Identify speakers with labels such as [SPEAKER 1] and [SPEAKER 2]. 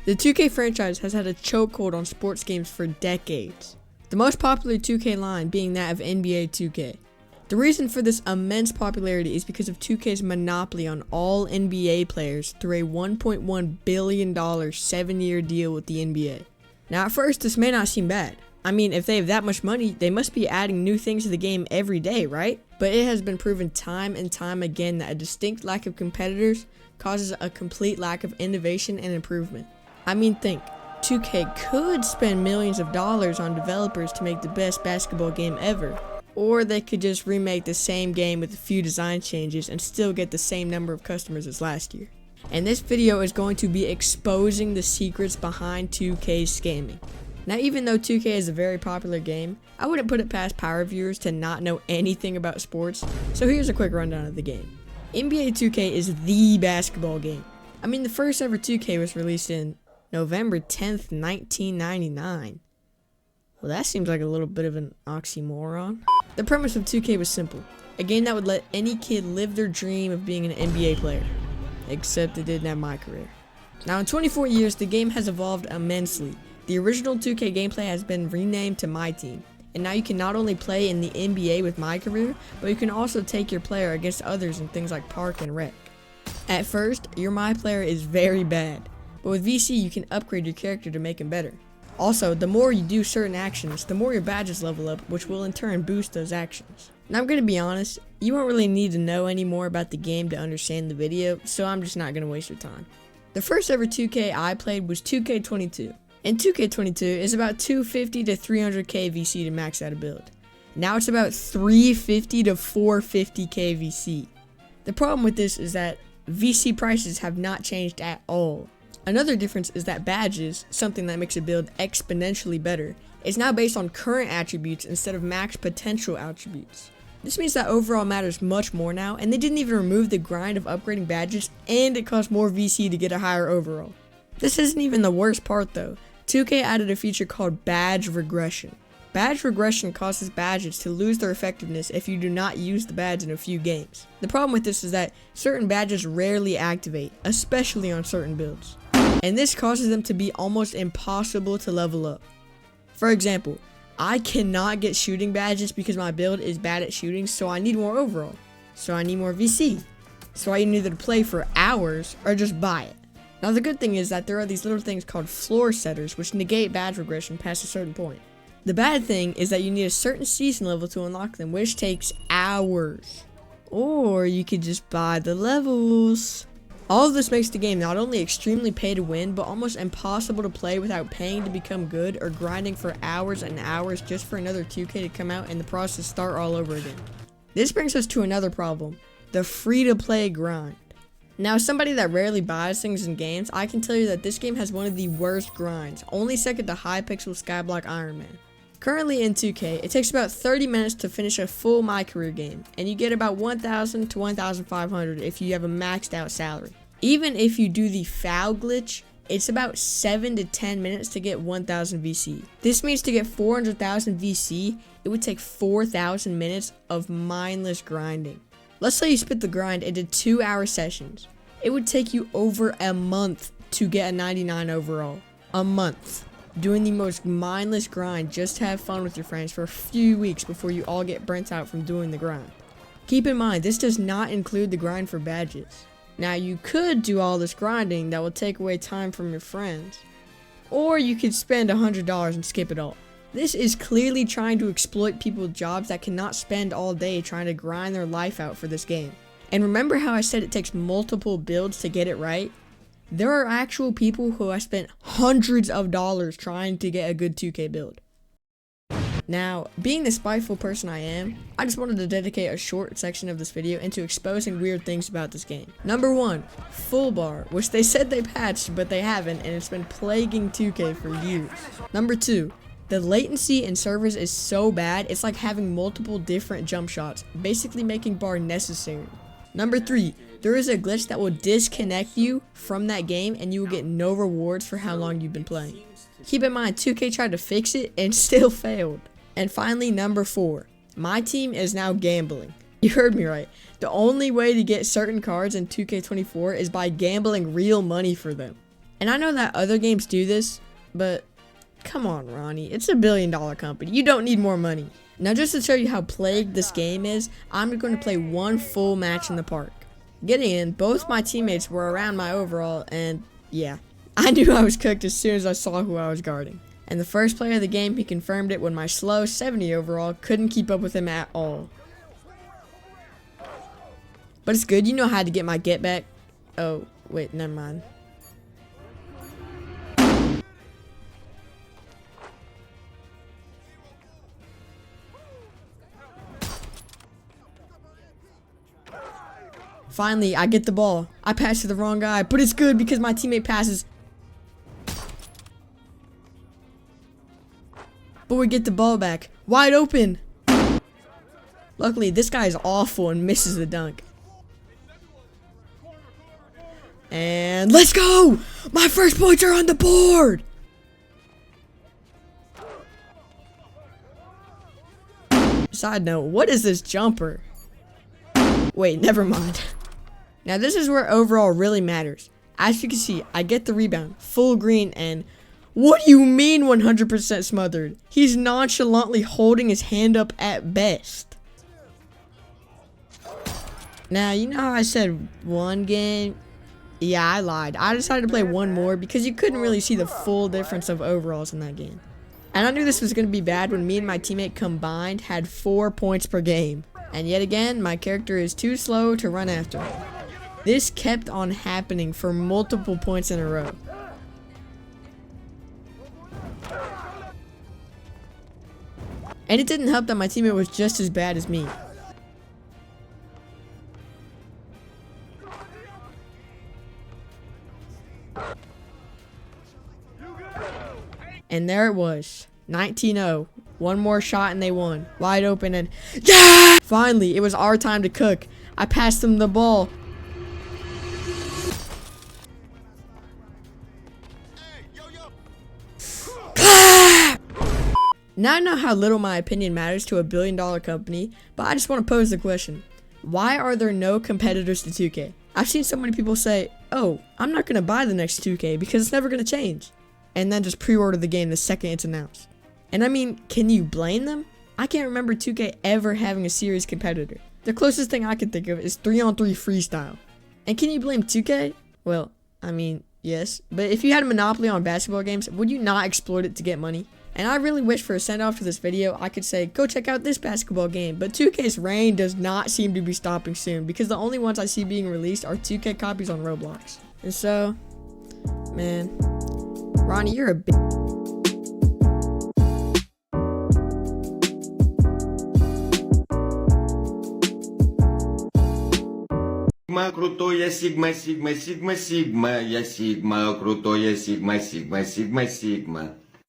[SPEAKER 1] The 2K franchise has had a chokehold on sports games for decades. The most popular 2K line being that of NBA 2K. The reason for this immense popularity is because of 2K's monopoly on all NBA players through a $1.1 billion 7-year deal with the NBA. Now at first this may not seem bad. I mean, if they have that much money, they must be adding new things to the game every day, right? But it has been proven time and time again that a distinct lack of competitors causes a complete lack of innovation and improvement. I mean, think, 2K could spend millions of dollars on developers to make the best basketball game ever. Or they could just remake the same game with a few design changes and still get the same number of customers as last year. And this video is going to be exposing the secrets behind 2K's scamming. Now, even though 2K is a very popular game, I wouldn't put it past Pyro viewers to not know anything about sports, so here's a quick rundown of the game. NBA 2K is the basketball game. I mean, the first ever 2K was released in November 10th, 1999. Well, that seems like a little bit of an oxymoron. The premise of 2K was simple. A game that would let any kid live their dream of being an NBA player. Except it didn't have my career. Now in 24 years, the game has evolved immensely. The original 2K gameplay has been renamed to My Team. And now you can not only play in the NBA with My Career, but you can also take your player against others in things like Park and Rec. At first, your My Player is very bad. But with VC, you can upgrade your character to make him better. Also, the more you do certain actions, the more your badges level up, which will in turn boost those actions. Now I'm gonna be honest, you won't really need to know any more about the game to understand the video, so I'm just not gonna waste your time. The first ever 2K I played was 2K22. And 2K22 is about 250 to 300k VC to max out a build. Now it's about 350 to 450k VC. The problem with this is that VC prices have not changed at all. Another difference is that badges, something that makes a build exponentially better, is now based on current attributes instead of max potential attributes. This means that overall matters much more now, and they didn't even remove the grind of upgrading badges, and it costs more VC to get a higher overall. This isn't even the worst part though. 2K added a feature called badge regression. Badge regression causes badges to lose their effectiveness if you do not use the badge in a few games. The problem with this is that certain badges rarely activate, especially on certain builds. And this causes them to be almost impossible to level up. For example, I cannot get shooting badges because my build is bad at shooting, so I need more overall. So I need more VC. So I need either to play for hours or just buy it. Now the good thing is that there are these little things called floor setters which negate badge regression past a certain point. The bad thing is that you need a certain season level to unlock them, which takes hours. Or you could just buy the levels. All of this makes the game not only extremely pay to win, but almost impossible to play without paying to become good or grinding for hours and hours just for another 2K to come out and the process start all over again. This brings us to another problem, the free-to-play grind. Now, as somebody that rarely buys things in games, I can tell you that this game has one of the worst grinds, only second to Hypixel Skyblock Iron Man. Currently in 2K, it takes about 30 minutes to finish a full My Career game, and you get about 1,000 to 1,500 if you have a maxed out salary. Even if you do the foul glitch, it's about 7 to 10 minutes to get 1,000 VC. This means to get 400,000 VC, it would take 4,000 minutes of mindless grinding. Let's say you split the grind into 2-hour sessions. It would take you over a month to get a 99 overall. A month. Doing the most mindless grind just to have fun with your friends for a few weeks before you all get burnt out from doing the grind. Keep in mind, this does not include the grind for badges. Now you could do all this grinding that will take away time from your friends. Or you could spend $100 and skip it all. This is clearly trying to exploit people's jobs that cannot spend all day trying to grind their life out for this game. And remember how I said it takes multiple builds to get it right? There are actual people who have spent hundreds of dollars trying to get a good 2K build. Now, being the spiteful person I am, I just wanted to dedicate a short section of this video into exposing weird things about this game. Number 1, full bar, which they said they patched, but they haven't, and it's been plaguing 2K for years. Number 2, the latency in servers is so bad, it's like having multiple different jump shots, basically making bar necessary. Number 3, there is a glitch that will disconnect you from that game and you will get no rewards for how long you've been playing. Keep in mind, 2K tried to fix it and still failed. And finally, number 4, my team is now gambling. You heard me right. The only way to get certain cards in 2K24 is by gambling real money for them. And I know that other games do this, but come on, Ronnie. It's a $1 billion company. You don't need more money. Now, just to show you how plagued this game is, I'm going to play one full match in the park. Getting in, both my teammates were around my overall, and yeah, I knew I was cooked as soon as I saw who I was guarding. And the first player of the game, he confirmed it when my slow 70 overall couldn't keep up with him at all. But it's good, you know how to get my get back. Oh, wait, never mind. Finally, I get the ball. I pass to the wrong guy, but it's good because my teammate passes. But we get the ball back. Wide open. Luckily, this guy is awful and misses the dunk. And let's go! My first points are on the board! Side note, what is this jumper? Wait, never mind. Now this is where overall really matters. As you can see, I get the rebound, full green, and what do you mean 100% smothered? He's nonchalantly holding his hand up at best. Now, you know how I said one game? Yeah, I lied. I decided to play one more because you couldn't really see the full difference of overalls in that game. And I knew this was going to be bad when me and my teammate combined had 4 points per game. And yet again, my character is too slow to run after him. This kept on happening for multiple points in a row. And it didn't help that my teammate was just as bad as me. And there it was, 19-0. One more shot and they won. Wide open and yeah! Finally, it was our time to cook. I passed them the ball. Now I know how little my opinion matters to a $1 billion company, but I just want to pose the question. Why are there no competitors to 2K? I've seen so many people say, oh, I'm not going to buy the next 2K because it's never going to change. And then just pre-order the game the second it's announced. And I mean, can you blame them? I can't remember 2K ever having a serious competitor. The closest thing I can think of is 3-on-3 freestyle. And can you blame 2K? Well, I mean, yes. But if you had a monopoly on basketball games, would you not exploit it to get money? And I really wish for a send-off to this video, I could say, go check out this basketball game. But 2K's reign does not seem to be stopping soon, because the only ones I see being released are 2K copies on Roblox. And so, man, Ronnie, you're a bitch.
[SPEAKER 2] Сигма крутой, я сигма, сигма, сигма, сигма, я сигма крутой, я сигма, сигма, сигма, сигма.